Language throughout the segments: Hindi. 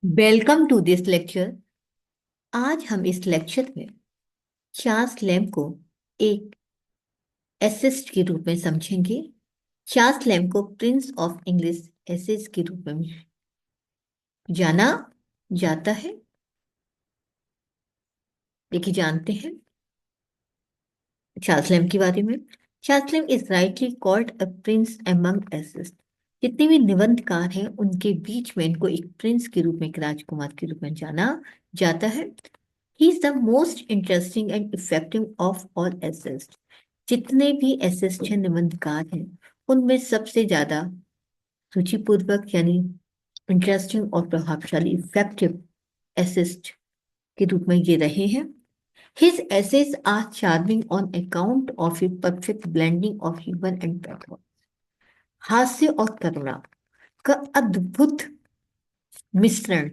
Welcome to this lecture. आज हम इस लेक्चर में चार्ल्स लैम्ब को एक एसेस्ट के रूप में समझेंगे। चार्ल्स लैम्ब को प्रिंस ऑफ इंग्लिश एसेस के रूप में जाना जाता है। देखिए, जानते हैं चार्ल्स लैम्ब के बारे में। Charles Lamb is rightly called a prince among essays. जितने भी निबंधकार हैं उनके बीच में इनको एक प्रिंस के रूप में, एक राजकुमार के रूप में जाना जाता है। He is the most interesting and effective of all essayist. जितने भी एसेस्ट हैं, निबंधकार हैं, उनमें सबसे ज्यादा रुचिपूर्वक यानी इंटरेस्टिंग और प्रभावशाली इफेक्टिव एसेस्ट के रूप में ये रहे हैं। His essays are charming on account of a perfect blending of humor and pathos. हास्य और करुणा का अद्भुत मिश्रण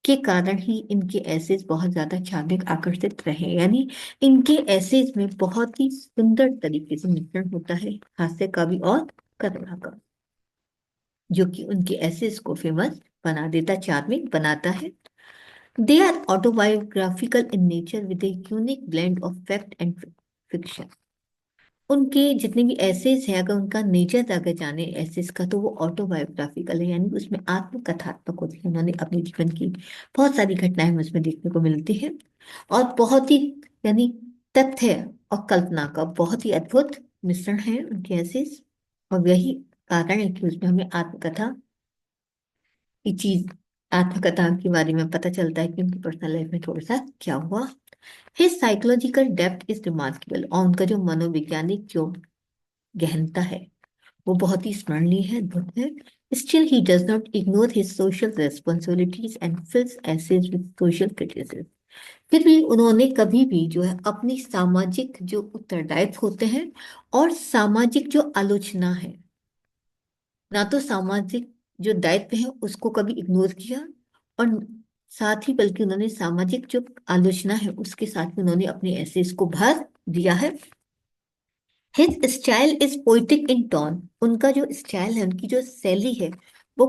के कारण ही इनके एसेज बहुत ज्यादा चार्मिंग, आकर्षित रहे। यानी इनके एसेज में बहुत ही सुंदर तरीके से मिश्रण होता है हास्य का भी और करुणा का, जो कि उनके एसेज को फेमस बना देता, चार्मिंग बनाता है। They are autobiographical in nature with a unique blend of fact and fiction. उनके जितने भी एसेज है, अगर उनका नेचर अगर जाने एसेज का, तो वो ऑटोबायोग्राफिकल है, यानी उसमें आत्मकथात्मक होती है। उन्होंने अपने जीवन की बहुत सारी घटनाएं हमें उसमें देखने को मिलती है, और बहुत ही यानी तथ्य और कल्पना का बहुत ही अद्भुत मिश्रण है उनके एसेज। और यही कारण है कि उसमें हमें आत्मकथा की चीज, आत्मकथा के बारे में पता चलता है कि उनकी पर्सनल लाइफ में थोड़ा सा क्या हुआ। His psychological depth is remarkable. और उनका जो मनोवैज्ञानिक जो गहनता है वो बहुत ही स्मरणीय है, अद्भुत है। Still he does not ignore his social responsibilities and fills essays with social criticism. फिर भी उन्होंने कभी भी जो है अपनी सामाजिक जो उत्तरदायित्व होते हैं और सामाजिक जो आलोचना है, ना तो सामाजिक जो दायित्व है उसको कभी इग्नोर किया, और साथ ही बल्कि उन्होंने सामाजिक जो आलोचना है उसके साथ में उन्होंने अपने एसेज को भर दिया है। His style is poetic in tone. उनका जो स्टाइल है, उनकी जो शैली है, वो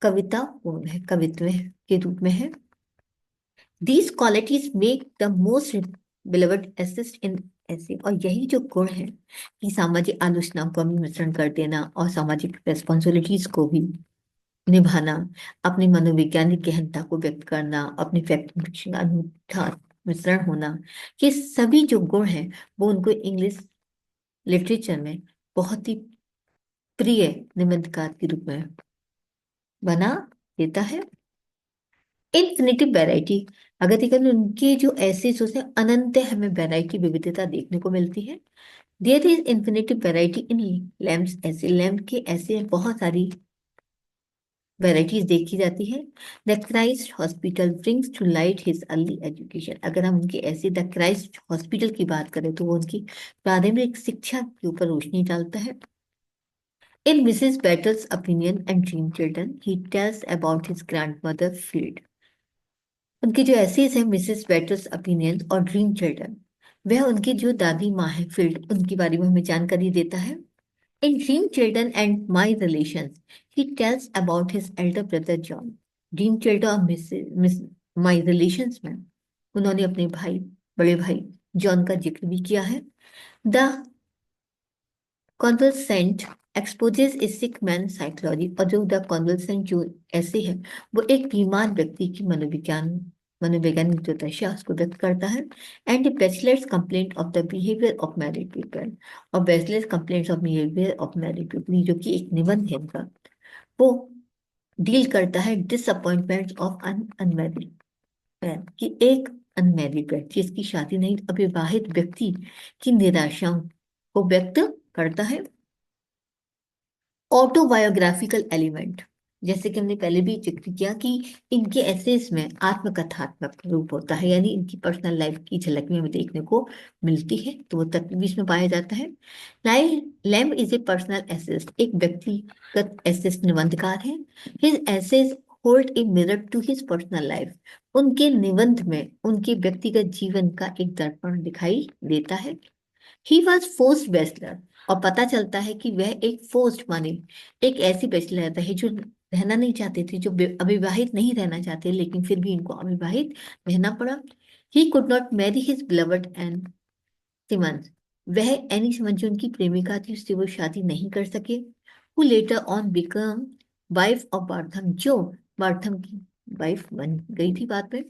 कविता पूर्ण है, कवित्व के रूप में है। These qualities make the most beloved essayist in essays. और यही जो गुण है कि सामाजिक आलोचना को भी मिश्रण कर देना और सामाजिक रेस्पॉन्सिबिलिटीज को भी निभाना, अपनी मनोवैज्ञानिक गहनता को व्यक्त करना, अपनी फैक्ट का अनूठा मिश्रण होना, ये सभी जो गुण हैं वो उनको इंग्लिश लिटरेचर में बहुत ही प्रिय निबंधकार के रूप में बना देता है। Infinitive variety. अगर देखा तो उनके जो ऐसे सोचते हैं, अनंत हमें वैरायटी, विविधता देखने को मिलती है। There is infinitive variety in Lamb's essays. Lamb के ऐसे बहुत सारी वैरायटीज देखी जाती है। The Christ hospital brings to light his early education. अगर हम उनके ऐसे द क्राइस्ट हॉस्पिटल की बात करें तो वो उनकी प्राथमिक शिक्षा के ऊपर रोशनी डालता है। In Mrs. Battle's opinion and Dream Children, he tells about his grandmother Field. उनके जो एसेज हैं मिसेस बैटल्स ओपिनियन और ड्रीम चिल्ड्रन, वह उनकी जो दादी माँ है फील्ड, उनके बारे में हमें जानकारी देता है। In dream children and my relations he tells about his Elder brother John. Dream children और मिस माई रिलेशंस में उन्होंने अपने भाई, बड़े भाई जॉन का जिक्र भी किया है। The convalescent exposes a sick man psychology. और जो द कॉन्वलसेंट जो ऐसे है, वो एक बीमार व्यक्ति की मनोवैज्ञानिक जो दशा उसको व्यक्त करता है। And bachelors complaint of the behaviour of married people. और bachelors complaints of behaviour of married people जो कि एक निबंध है इनका, वो डील करता है disappointment of an unmarried man, कि एक अनमैरिड व्यक्ति, जिसकी शादी नहीं, अविवाहित व्यक्ति की निराशाओं को व्यक्त करता है। ऑटोबायोग्राफिकल एलिमेंट, जैसे कि हमने पहले भी जिक्र किया कि इनके एसेस में आत्मकथात्मक रूप होता है, यानी इनकी पर्सनल लाइफ की झलक में हमें देखने को मिलती है, तो वो तत्व भी इसमें पाया जाता है। Lamb is a personal essayist. एक व्यक्तिगत एसेस्ट निबंधकार है। His essays hold a mirror to his personal life. उनके निबंध में उनके व्यक्तिगत जीवन का एक दर्पण दिखाई देता है। He was forced bachelor. और पता चलता है कि वह एक फोर्स्ड माने एक ऐसी बैचलर है जो रहना नहीं चाहते थे, जो अविवाहित नहीं रहना चाहते, लेकिन फिर भी इनको अविवाहित रहना पड़ा। He could not marry his beloved Ann Simmons, वह एनी सिमंस जो उनकी प्रेमिका थी उससे वो शादी नहीं कर सके। Who later on become wife of Bartrum, जो बार्थम की वाइफ बन गई थी बाद में।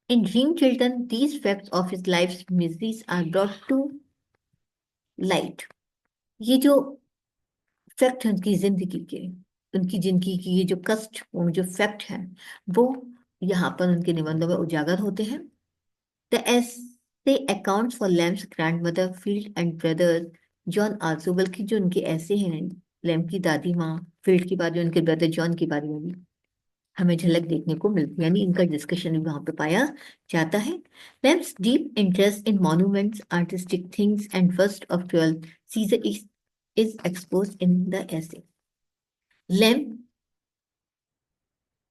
In dream children these facts of his life miseries are brought to light. ये जो फैक्ट है उनकी जिंदगी के, उनकी जिंदगी की ये जो कष्ट, वो जो फैक्ट है, वो यहाँ पर उनके निबंधों में उजागर होते हैं। The essay accounts for Lamb's grandmother Field and brother John also, बल्कि जो उनके ऐसे हैं लैम की दादी माँ फील्ड के बारे में, उनके ब्रदर जॉन के बारे में भी हमें झलक देखने को मिलती है, यानी इनका डिस्कशन भी वहां पे पाया जाता है। Lamb's deep interest in monuments, artistic things and first of 12 Caesar is expose in the essay. Lamb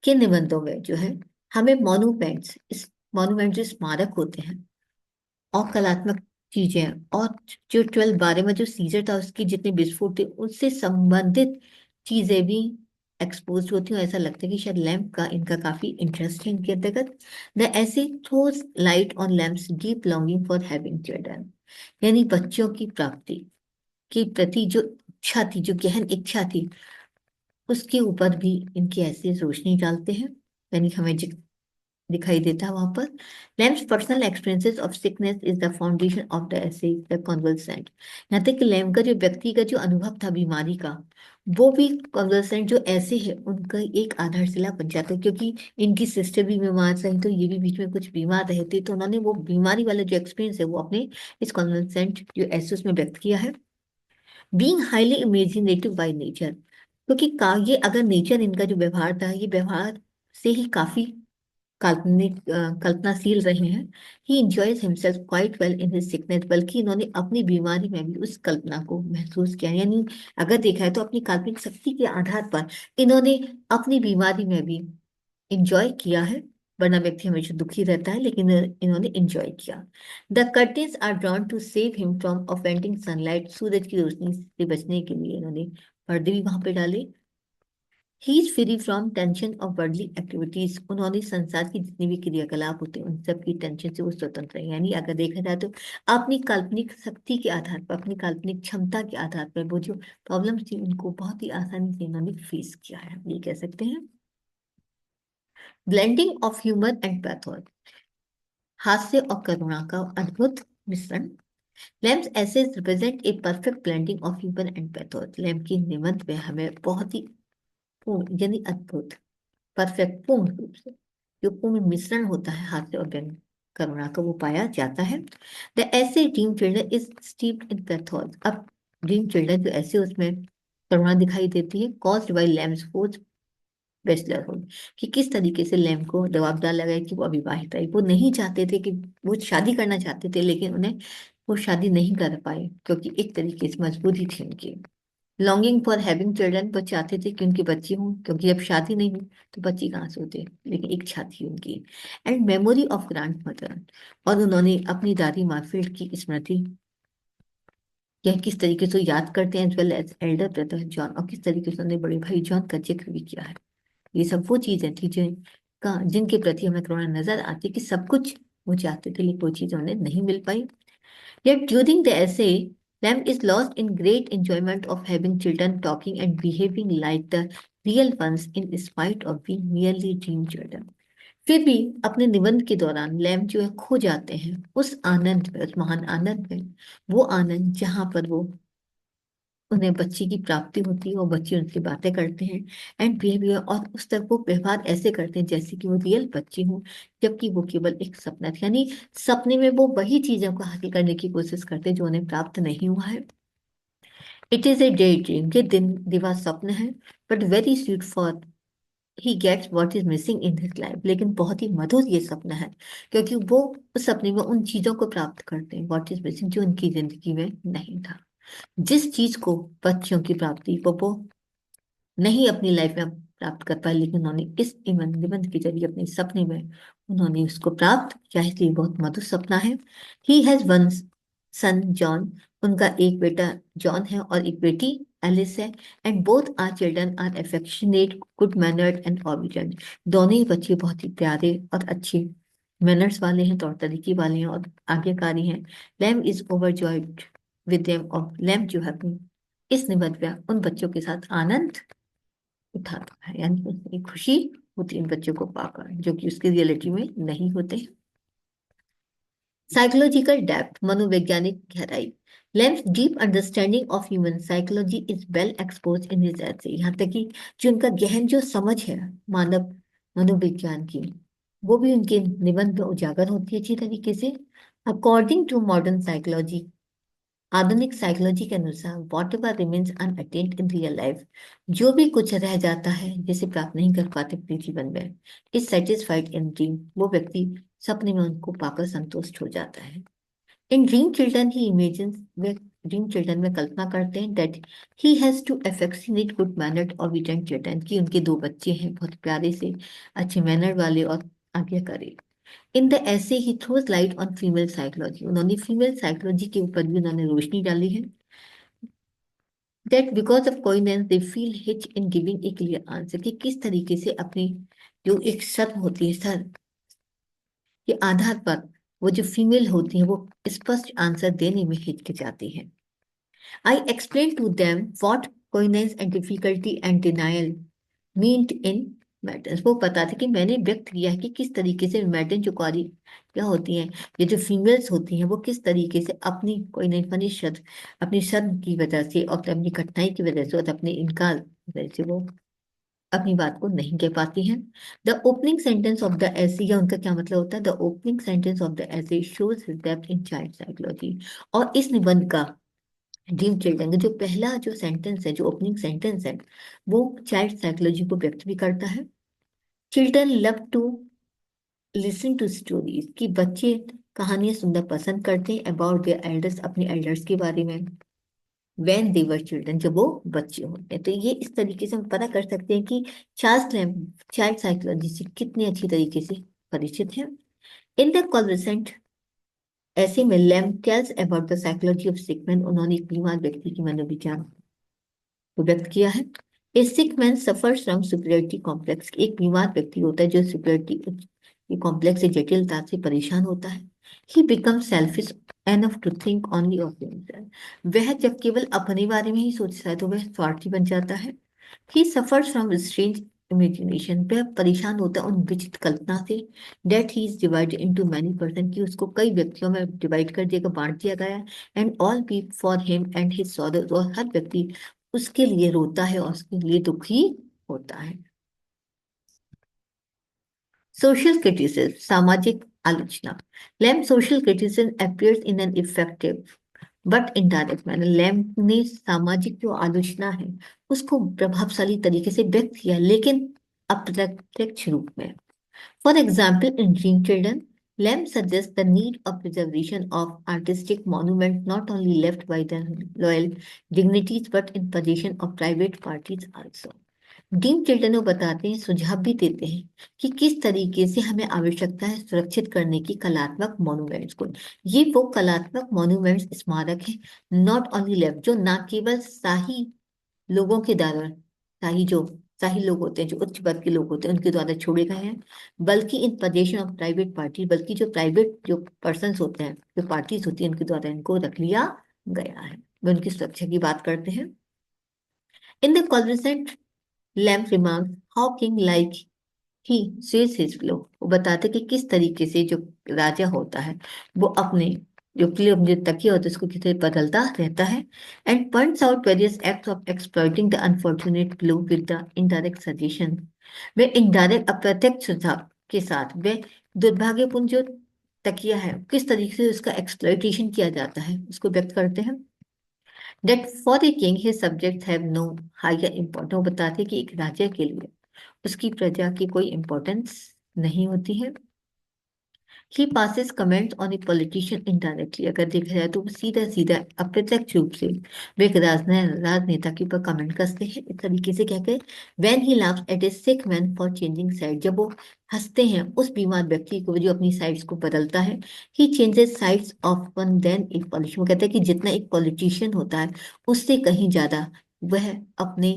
के निबंधों में जो है हमें मॉन्यूमेंट्स, इस मॉन्यूमेंट जो स्मारक होते हैं और कलात्मक चीजें, और जो 12 में जो सीजर था उसके जितने विस्फोट थे उससे संबंधित चीजें भी एक्सपोज होती हैं। ऐसा लगता है कि शायद लैम्प का इनका काफी इंटरेस्ट है इनके अंतर्गत। द ऐसे throws light on lamps deep longing for having children, यानी बच्चों की प्राप्ति के प्रति जो इच्छा थी, जो गहन इच्छा थी, उसके ऊपर भी इनके ऐसे रोशनी डालते हैं, यानी हमें दिखाई देता है वहां पर। Lamb's personal experiences of sickness is the foundation of the essay the convalescent. यहाँ तक कि लैम का जो व्यक्ति का जो अनुभव था बीमारी का, वो भी कॉन्वलसेंट जो ऐसे है उनका एक आधारशिला बन जाता है, क्योंकि इनकी सिस्टर भी बीमार रही तो ये भी बीच में कुछ बीमार रहे थे, तो उन्होंने वो बीमारी वाला जो एक्सपीरियंस है वो अपने इस कॉन्वलसेंट जो ऐसे उसमें व्यक्त किया है। Being highly imaginative by nature, क्योंकि ये अगर नेचर इनका जो व्यवहार था, ये व्यवहार से ही काफी काल्पनिक कल्पनाशील रहे हैं। He enjoys himself quite well in his sickness, बल्कि इन्होंने अपनी बीमारी में भी उस कल्पना को महसूस किया, यानी अगर देखा है तो अपनी काल्पनिक शक्ति के आधार पर इन्होंने अपनी बीमारी में भी इंजॉय किया है। वरना व्यक्ति हमेशा दुखी रहता है, लेकिन इन्होंने इंजॉय किया। The curtains are drawn to save him from offending sunlight, सूरज की रोशनी से बचने के लिए इन्होंने पर्दे भी वहां पे डाले। He is free from tension of worldly activities, उन्होंने संसार की जितनी भी क्रियाकलाप होते हैं उन सब की टेंशन से वो स्वतंत्र है। यानी अगर देखा जाए तो अपनी काल्पनिक शक्ति के आधार पर, अपनी काल्पनिक क्षमता के आधार पर वो जो प्रॉब्लम्स थी उनको बहुत ही आसानी से इन्होंने फेस किया है, ये कह सकते हैं। Blending of humour and pathos, हास्य और करुणा का अद्भुत मिश्रण। लैम्स ऐसे represent a perfect blending of humour and pathos. Lamp की निबंध में हमें बहुत ही पूर्ण यानी अद्भुत, परफेक्ट, पूर्ण रूप से जो पूर्ण मिश्रण होता है हास्य और व्यंग करुणा का, वो पाया जाता है। The essay dream children is steeped in pathos, अब ड्रीम चिल्ड्रन जो ऐसे उसमें करुणा दिखाई देती है, caused by Lamb's forced bachelorhood, कि किस तरीके से लैम को दबाव डाला गया कि वो अविवाहित रही। वो नहीं चाहते थे कि, वो शादी करना चाहते थे लेकिन उन्हें वो शादी नहीं कर पाए क्योंकि एक तरीके से मजबूरी थी उनकी। लॉन्गिंग फॉर हैविंग चिल्ड्रन, वो चाहते थे कि उनके बच्चे हों, क्योंकि अब शादी नहीं हुई तो बच्चे कहाँ से होते, लेकिन इच्छा थी उनकी। And memory of grand mother, और उन्होंने अपनी दादी मार्फील्ड की स्मृति, यह किस तरीके से याद करते हैं, as well as elder brother John, और किस तरीके से उन्होंने बड़े भाई जॉन का जिक्र भी किया है। ये सब वो चीजें थी जिनके प्रति हमें करुणा नजर आती, कि सब कुछ वो चाहते थे लेकिन वो चीजें उन्हें नहीं मिल पाई। Yet during the essay, Lamb is lost in great enjoyment of having children talking and behaving like the real ones in spite of being merely dream children. फिर भी अपने निबंध के दौरान लैम जो है खो जाते हैं उस आनंद में, उस महान आनंद में, वो आनंद जहां पर वो उन्हें बच्चे की प्राप्ति होती है और बच्चे उनसे बातें करते हैं एंड बिहेवियर, और उस तक वो व्यवहार ऐसे करते हैं जैसे कि वो रियल बच्चे हों, जबकि वो केवल एक सपना था। यानी सपने में वो वही चीजों को हासिल करने की कोशिश करते हैं जो उन्हें प्राप्त नहीं हुआ है। It is a daydream, ये दिन दिवा स्वप्न है, but very sweet for he gets what is missing in his life, लेकिन बहुत ही मधुर ये सपना है क्योंकि वो उस सपने में उन चीजों को प्राप्त करते हैं, वॉट इज मिसिंग, जो उनकी जिंदगी में नहीं था। जिस चीज को बच्चों की प्राप्ति वो नहीं अपनी लाइफ में प्राप्त कर पाए, लेकिन उन्होंने इस निबंध के जरिए अपने सपने में उन्होंने उसको प्राप्त किया, इसलिए बहुत मधुर सपना है। He has one son John, उनका एक बेटा जॉन है और एक बेटी एलिस है, and both are children are affectionate, good mannered and obedient. दोनों ही बच्चे बहुत ही प्यारे और अच्छे मैनर्स वाले हैं, तौर तरीके वाले हैं और आज्ञाकारी हैं। Lamb is overjoyed with them, और लैम जो है अपनी इस निबंध में उन बच्चों के साथ आनंद उठाता है, यानी उसकी खुशी होती है इन बच्चों को पाकर, जो कि उसकी रियलिटी में नहीं होते। साइकोलॉजिकल डेप्थ, मनोवैज्ञानिक गहराई। Limbs deep understanding of human psychology is well expose in his एसे, यहाँ तक कि जो उनका गहन जो समझ है मानव मनोविज्ञान की, वो भी उनके निबंध में उजागर होती है अच्छी तरीके से। अकॉर्डिंग टू मॉडर्न साइकोलॉजी, आधुनिक साइकोलॉजी के अनुसार, whatever remains unattended in real life, जो भी कुछ रह जाता है जिसे प्राप्त नहीं कर पाते अपने जीवन में, इज सेटिस्फाइड इन ड्रीम, वो व्यक्ति सपने में उनको पाकर संतुष्ट हो जाता है। In dream children he imagines, वे ड्रीम चिल्ड्रन में कल्पना करते हैं that he has two affectionate good mannered obedient children, की उनके दो बच्चे हैं बहुत प्यारे से अच्छे मैनर वाले और आज्ञाकारी। In the essay he throws light on female psychology, उन्होंने फीमेल साइकोलॉजी के ऊपर भी उन्होंने रोशनी डाली है। That because of coyness they feel hitch in giving a clear answer, कि किस तरीके से अपनी जो एक शर्त होती है सर के आधार पर वो जो फीमेल होती है वो स्पष्ट आंसर देने में हिचकिचाती है। I explain to them what coyness and difficulty and denial meant in matters, वो बताते कि मैंने व्यक्त किया है कि किस तरीके से मैडन जो कुआरी क्या होती हैं, ये जो फीमेल्स होती हैं वो किस तरीके से अपनी कोई नहीं अपनी शर्त, अपनी शर्म की वजह से और अपनी कठिनाई की वजह से और अपने इनकार की वजह से वो अपनी बात को नहीं कह पाती हैं। The opening sentence of the essay, या उनका क्या मतलब होता है, the opening sentence of the essay shows his depth in child psychology, और इस निबंध का ड्रीम चिल्ड्रन का जो पहला जो सेंटेंस है, जो ओपनिंग सेंटेंस है, वो चाइल्ड साइकोलॉजी को व्यक्त भी करता है। Children love to listen to stories, कि बच्चे कहानियां सुनना पसंद करते हैं अबाउट देयर एल्डर्स, अपने एल्डर्स के बारे में, व्हेन दे वर चिल्ड्रन, जब वो बच्चे होते हैं। तो ये इस तरीके से हम पता कर सकते हैं कि चार्ल्स लैम्ब चाइल्ड साइकोलॉजी से कितने अच्छी तरीके से परिचित हैं। इन द कॉन्वर्सेंट ऐसे में lamb tells about the psychology of sick man, उन्होंने एक बीमार व्यक्ति की मनोविज्ञान को व्यक्त किया है। A sick man suffers from superiority complex, एक बीमार व्यक्ति होता है जो सुपीरियरिटी कॉम्प्लेक्स से जटिलता से परेशान होता है। He become selfish enough to think only of himself, वह जब केवल अपने बारे में ही सोचता है तो वह स्वार्थी बन जाता है। He suffers from strange imagination, वह परेशान होता है उन विचित्र कल्पना से। That he is divided into many person, की उसको कई व्यक्तियों में डिवाइड कर दिया बांट दिया गया है। And all B for him and his sorrow, और हर व्यक्ति उसके लिए रोता है और उसके लिए दुखी होता है। सोशल क्रिटिसिज्म, सामाजिक आलोचना। Lamb social criticism appears in an effective but indirect manner, lamb ने सामाजिक जो आलोचना है उसको प्रभावशाली तरीके से व्यक्त किया, लेकिन अप्रत्यक्ष रूप में। For example in dream children, Lamb suggests the need of preservation of artistic monuments not only left by the loyal dignitaries but in possession of private parties also. Dream children वो बताते हैं, सुझाव भी देते हैं कि किस तरीके से हमें आवश्यकता है सुरक्षित करने की कलात्मक मॉन्यूमेंट्स को। ये वो कलात्मक मॉन्यूमेंट्स स्मारक है, नॉट ओनली लेफ्ट, जो ना केवल शाही लोगों के द्वारा, शाही लोग होते हैं, जो उच्च वर्ग के लोग होते हैं उनके द्वारा छोड़े गए हैं, बल्कि in possession of private party, बल्कि जो प्राइवेट जो पर्सन होते हैं, जो पार्टीज होती है, उनके द्वारा इनको रख लिया गया है। वे उनकी सुरक्षा की बात करते हैं। In the conversant Lamb remarks how king like he says his flow, वो बताते कि किस तरीके से जो राजा होता है वो अपने जो प्ले जो तकिया होता है उसको किस तरह बदलता रहता है। And points out various acts of exploiting the unfortunate fellow with the indirect suggestion, वे इनडायरेक्ट अप्रत्यक्ष सुझाव के साथ वे दुर्भाग्यपूर्ण जो तकिया है किस तरीके से उसका एक्सप्लॉइटेशन किया जाता है उसको व्यक्त करते हैं। That for a king his subjects have no higher importance, वो बताते हैं कि एक राजा के लिए उसकी प्रजा की कोई इम्पोर्टेंस नहीं होती है। He passes comment on a politician indirectly, अगर देखा जाए तो वो सीधा सीधा अप्रत्यक्ष रूप से वे एक राजनेता के ऊपर कमेंट करते हैं इस तरीके से कहकर, when he laughs at a sick man for changing side, जब वो हंसते हैं उस बीमार व्यक्ति को जो अपनी साइड्स को बदलता है। He changes sides oftener than एक पॉलिटिशियन, वो कहता है कि जितना एक पॉलिटिशियन होता है उससे कहीं ज्यादा वह अपने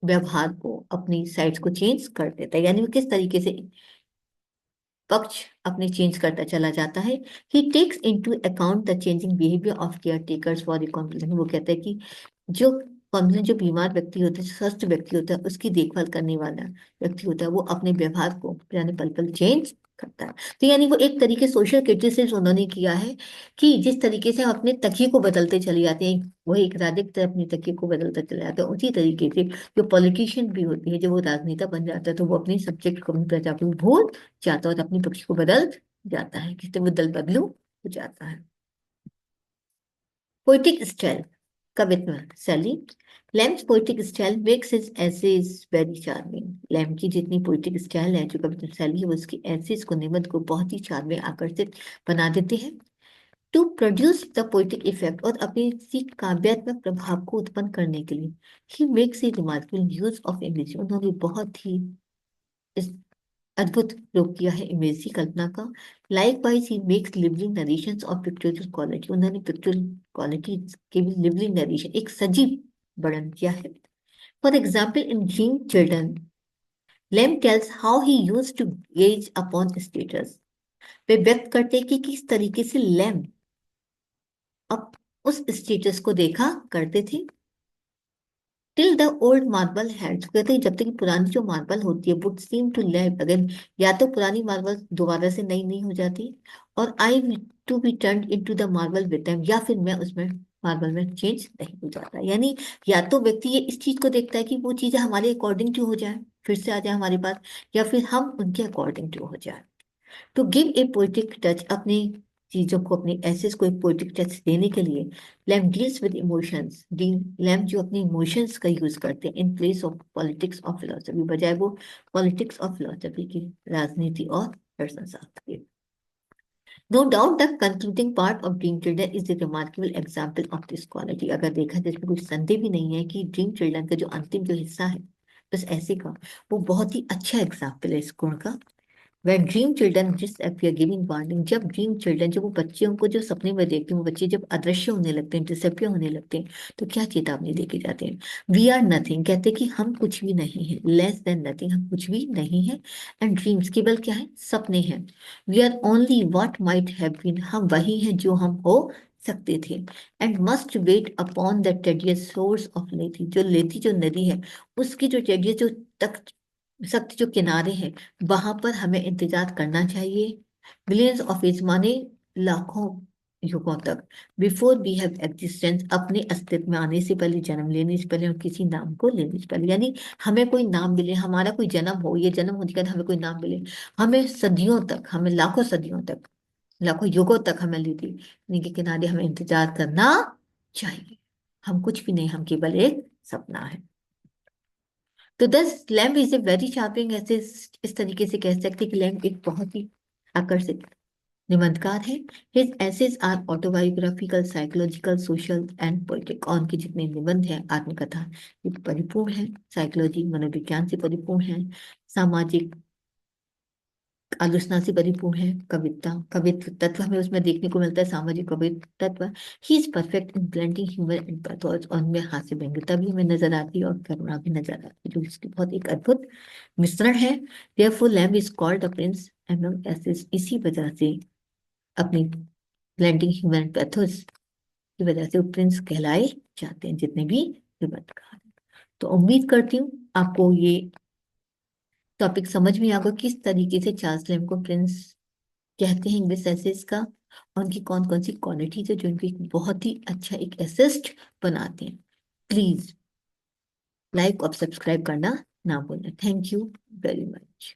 व्यवहार को, अपनी साइड्स को चेंज कर देता है, यानी वो किस तरीके से पक्ष अपने चेंज करता चला जाता है। He takes into account the changing behaviour of care takers for recombination. वो कहता है कि जो कॉम्बिनेशन, जो बीमार व्यक्ति होता है, जो स्वस्थ व्यक्ति होता है, उसकी देखभाल करने वाला व्यक्ति होता है, वो अपने व्यवहार को यानी पल पल चेंज करता है। तो यानी वो एक तरीके सोशल क्रिटिसिज्म उन्होंने किया है कि जिस तरीके से हम अपने तकिए को बदलते चले जाते हैं, वही एक राजनीति अपने तकिए को बदलते चले जाते हैं, उसी तरीके से जो पॉलिटिशियन भी होती है, जब वो राजनेता बन जाता है, तो वो अपनी सब्जेक्ट को, अपनी प्रजा को भूल जाता है और अपने पक्ष को बदल जाता है, किससे वो दल बदलू हो जाता है। पोइटिक स्टाइल, कवित्व शैली। Lamb's poetic style makes his essays very charming. Lamb की जितनी पोइटिक स्टाइल है, जो कवित्व शैली है, वो उसकी एसेज को, निबंध को बहुत ही चार्मिंग, आकर्षित बना देते हैं। To produce the poetic effect, और अपने किसी काव्यात्मक प्रभाव को उत्पन्न करने के लिए, he makes a remarkable use of image. उन्होंने बहुत ही इस अद्भुत प्रयोग किया है इमेज की, कल्पना का। Likewise he makes living narrations और पिक्चोरल क्वालिटी। उन्होंने पिक्चोरल क्वालिटी के भी लिवलिंग नरेशन, एक सजीव वर्णन किया है। For example in dream Children, Lamb tells how he used to gaze upon statues. वे व्यक्त करते हैं कि किस तरीके से लेम अब उस स्टेटस को देखा करते थे। Till the old marble heads, कहते हैं जब तक कि पुरानी जो मार्बल होती है, would seem to live again, या तो पुरानी मार्बल दोबारा से नई नहीं हो जाती, और I to be turn into the marble with them, या फिर मैं उसमें मार्बल में चेंज नहीं हो जाता। यानी या तो व्यक्ति ये इस चीज को देखता है कि वो चीजें हमारे अकॉर्डिंग टू हो जाए, फिर से आ जाए हमारे पास, या फिर हम उनके अकॉर्डिंग टू हो जाए। To give a poetic touch, अपनी चीजों को, अपनी एसेस को एक पोएटिक टच देने के लिए, Lamb deals with emotions. Deal, Lamb जो अपने इमोशंस का यूज करते हैं in place of politics of philosophy, बजाय वो पॉलिटिक्स ऑफ फिलोसफी की, राजनीति और दर्शन शास्त्र की। No doubt the concluding part of Dream children is the remarkable example of this quality. अगर देखा जाए, इसमें कोई संदेह भी नहीं है कि ड्रीम चिल्ड्रन का जो अंतिम जो हिस्सा है, बस ऐसे का, वो बहुत ही अच्छा एग्जाम्पल है इस गुण का। When dream children disappear giving warning, जब ड्रीम चिल्ड्रन, जब वो बच्चियों को जो सपने में देखते हैं, वो बच्चे जब अदृश्य होने लगते हैं, डिसअपियर होने लगते हैं, तो क्या चेतावनी देके जाते हैं। वी आर नथिंग, कहते हैं कि हम कुछ भी नहीं है। लेस देन नथिंग, हम कुछ भी नहीं है। एंड ड्रीम्स, केवल क्या है, सपने हैं। We are only what might have been, हम वही हैं जो हम हो सकते थे। And must wait upon the tedious shores of Lethe, जो लेथी जो नदी है, उसकी जो टेडियस जो तक सख्त जो किनारे हैं, वहां पर हमें इंतजार करना चाहिए। बिलियंस ऑफ एज, माने लाखों युगों तक। बिफोर वी हैव एग्जिस्टेंस, अपने अस्तित्व में आने से पहले, जन्म लेने से पहले और किसी नाम को लेने से पहले, यानी हमें कोई नाम मिले, हमारा कोई जन्म हो, ये जन्म होने के बाद हमें कोई नाम मिले, हमें सदियों तक, हमें लाखों सदियों तक, लाखों युगों तक हमें लेती के किनारे हमें इंतजार करना चाहिए। हम कुछ भी नहीं, हम केवल एक सपना है। तो दस lamp is a very sharping, ऐसे इस तरीके से कह सकते हैं कि लैम्प एक बहुत ही आकर्षित निबंधकार है। His essays are autobiographical, psychological, social and politic. और उनके जितने निबंध हैं, आत्मकथा, ये परिपूर्ण है, साइकोलॉजी, मनोविज्ञान से परिपूर्ण है, सामाजिक आलोचना से परिपूर्ण है, कविता, कवित्व तत्व हमें उसमें देखने को मिलता है, सामाजिक कवित्व तत्व। He is perfect in blending humour and pathos, और उनमें हास्य व्यंग्यता भी हमें नजर आती है और करुणा भी नजर आती है, जो इसकी बहुत एक अद्भुत मिश्रण है। Therefore Lamb is called the prince among essays, इसी वजह से, अपनी ब्लेंडिंग ह्यूमर एंड पैथोस की वजह से वो प्रिंस कहलाए जाते हैं, जितने भी निबंधकार हैं। तो उम्मीद करती हूँ आपको ये टॉपिक समझ में आएगा, किस तरीके से चार्ल्स लैम्ब को प्रिंस कहते हैं इंग्लिश एसेस का, और उनकी कौन कौन सी क्वालिटीज है जो इनको एक बहुत ही अच्छा एक एसिस्ट बनाते हैं। प्लीज लाइक और सब्सक्राइब करना ना भूलना। Thank you very much.